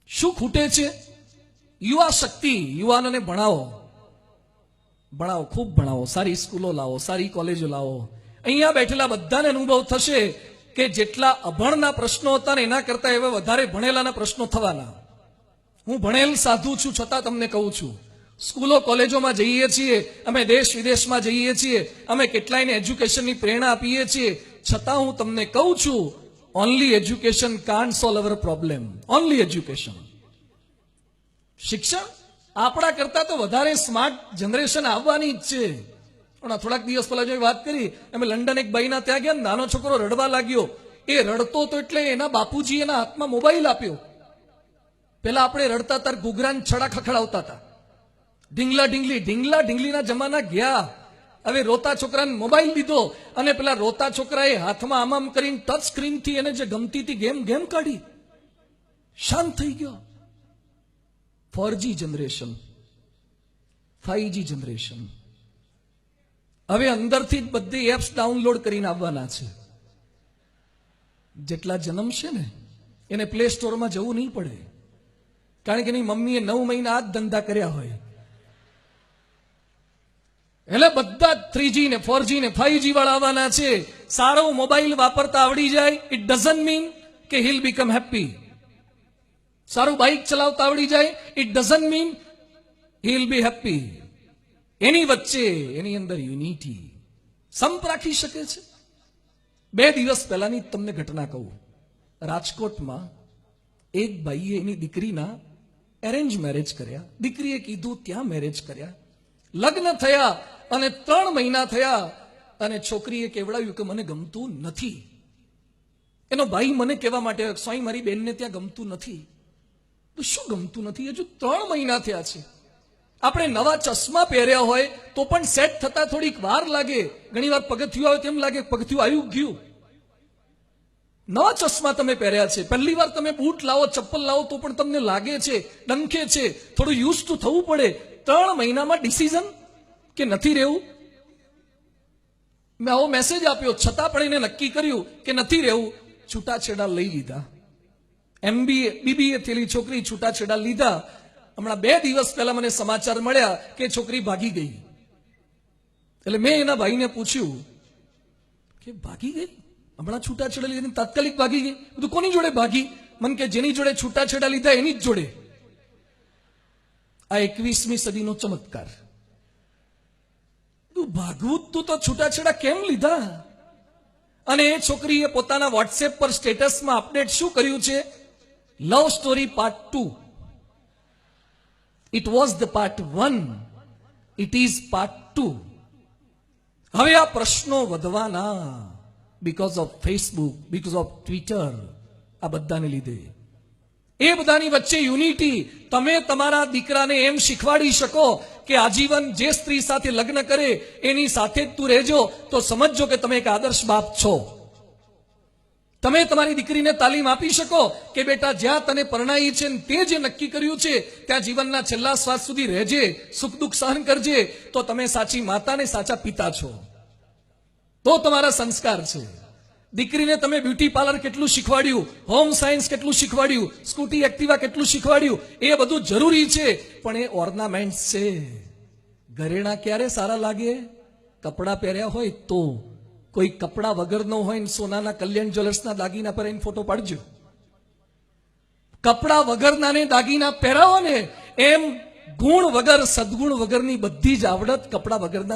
શું ખૂટે છે? યુવા શક્તિ. યુવાનોને ભણાવો, ભણાવો, ખૂબ ભણાવો, સારી સ્કૂલો લાવો, સારી કોલેજો લાવો. અહીંયા બેઠેલા બધાને અનુભવ થશે કે જેટલા અભણના પ્રશ્નો હતા ને એના કરતા હવે વધારે ભણેલાના પ્રશ્નો થવાના. હું ભણેલ સાધુ છું છતાં તમને કહું છું, સ્કૂલો કોલેજોમાં જઈએ છીએ, અમે દેશ વિદેશમાં જઈએ છીએ, અમે કેટલાયને એજ્યુકેશનની પ્રેરણા આપીએ છીએ, છતાં હું તમને કહું છું, only education can't solve our problem. Only education. શિક્ષણ આપણા કરતા તો વધારે સ્માર્ટ જનરેશન આવવાની જ છે. પણ થોડાક દિવસ પહેલા જો વાત કરી, અમે લંડન એક બાઈના ત્યાં ગયા, નાનો છોકરો રડવા લાગ્યો. એ રડતો તો એટલે એના બાપુજી એના હાથમાં મોબાઈલ આપ્યો. પેલા આપણે રડતા તાર ઘૂઘરાન છડા ખખડાવતા હતા. ઢીંગલા ઢીંગલીના જમાના ગયા. હવે રોતા છોકરાને મોબાઈલ લીધો અને પેલા રોતા છોકરાએ હાથમાં આમ કરીને ટચ સ્ક્રીનથી એને જે ગમતી હતી ગેમ કાઢી. શાંત થઈ ગયો. 4G generation, 5G generation. હવે અંદરથી જ બધી એપ્સ ડાઉનલોડ કરીને આવવાના છે. જેટલા જન્મ છે ને એને પ્લે સ્ટોરમાં જવું નહીં પડે, કારણ કે એની મમ્મીએ 9 મહિના આ જ ધંધા કર્યા હોય. એટલે બધા 3G ને 4G ને 5G વાળા આવવાના છે. સારો મોબાઈલ વાપરતા આવડી જાય, ઇટ ડઝન્ટ મીન કે હીલ બીકમ હેપી. સારું બાઇક ચલાવતા આવડી જાય, it doesn't mean he'll be happy. એની વચ્ચે એની અંદર યુનિટી, સંપ રાખી શકે છે. 2 દિવસ પહેલાની તમને ઘટના કહું. રાજકોટમાં એક ભાઈએ એની દીકરીના એરેન્જ મેરેજ કર્યા. દીકરીએ કીધું ત્યાં મેરેજ કર્યા. લગ્ન થયા અને 3 મહિના થયા અને છોકરીએ કહેવડાવ્યું કે મને ગમતું નથી. એનો ભાઈ મને કહેવા માટે, સ્વાઈ મારી બેનને ત્યાં ગમતું નથી. તો શું ગમતું નથી? હજુ 3 મહિના થયા છે. આપણે નવા ચશ્મા પહેર્યા હોય તો પણ સેટ થતા થોડીક વાર લાગે. ઘણી વાર પગથિયું આવે તેમ લાગે પગથિયું આવ્યું ગયું. નવા ચશ્મા તમે પહેર્યા છે, પહેલી વાર તમે બૂટ લાવો, ચપ્પલ લાવો તો પણ તમને લાગે છે, ડંખે છે, થોડું યુઝ ટુ થવું પડે. 3 મહિનામાં ડિસિઝન કે નથી રહેવું. મેં આવો મેસેજ આપ્યો, છતાં પણ એને નક્કી કર્યું કે નથી રહેવું. છૂટાછેડા લઈ લીધા. MBA BBA થયેલી છોકરી છૂટાછેડા લીધા. હમણાં 2 દિવસ પહેલા મને સમાચાર મળ્યા કે છોકરી ભાગી ગઈ. એટલે મેં એના ભાઈને પૂછ્યું કે ભાગી ગઈ, હમણાં છૂટાછેડા લીધી તાત્કાલિક ભાગી ગઈ? બધું કોની જોડે ભાગી? મને કે જેની જોડે છૂટાછેડા લીધા એની જ જોડે. આ 21મી સદીનો ચમત્કાર. તું ભાગવું તું તો છૂટાછેડા કેમ લીધા? અને એ છોકરીએ પોતાના વોટ્સએપ પર સ્ટેટસમાં અપડેટ શું કર્યું છે? Love story part 2. It was the part 1, it is part 2. હવે આ પ્રશ્નો વધવાના, because of Facebook, because of Twitter, આ બધાને લીધે. એ બધાની વચ્ચે યુનિટી. તમે તમારા દીકરાને એમ શીખવાડી શકો કે આજીવન જે સ્ત્રી સાથે લગ્ન કરે એની સાથે જ તું રહેજો, તો સમજજો કે તમે એક આદર્શ બાપ છો. તમે તમારી દીકરીને તાલીમ આપી શકો કે બેટા જ્યાં તને પરણાઈ છે ને તે જે નક્કી કર્યું છે ત્યાં જીવનના છેલ્લા શ્વાસ સુધી રહેજે, સુખ દુઃખ સહન કરજે, તો તમે સાચી માતા ને સાચા પિતા છો. તો તમારા સંસ્કાર છે. દીકરીને તમે બ્યુટી પાર્લર કેટલું શીખવાડ્યું, હોમ સાયન્સ કેટલું શીખવાડ્યું, સ્કૂટી એક્ટિવા કેટલું શીખવાડ્યું, એ બધું જરૂરી છે, પણ એ ઓર્નામેન્ટ્સ છે. ઘરેણા ક્યારે સારા લાગે? કપડાં પહેર્યા હોય તો. કોઈ કપડા વગરનો હોય ને સોનાના કલ્યાણ જ્વેલર્સના દાગીના પહેરીને ફોટો પાડજો. કપડા વગરનાને દાગીના પહેરાવો ને, એમ ગુણ વગર સદગુણ વગરની બધી જ આવડત કપડા વગરના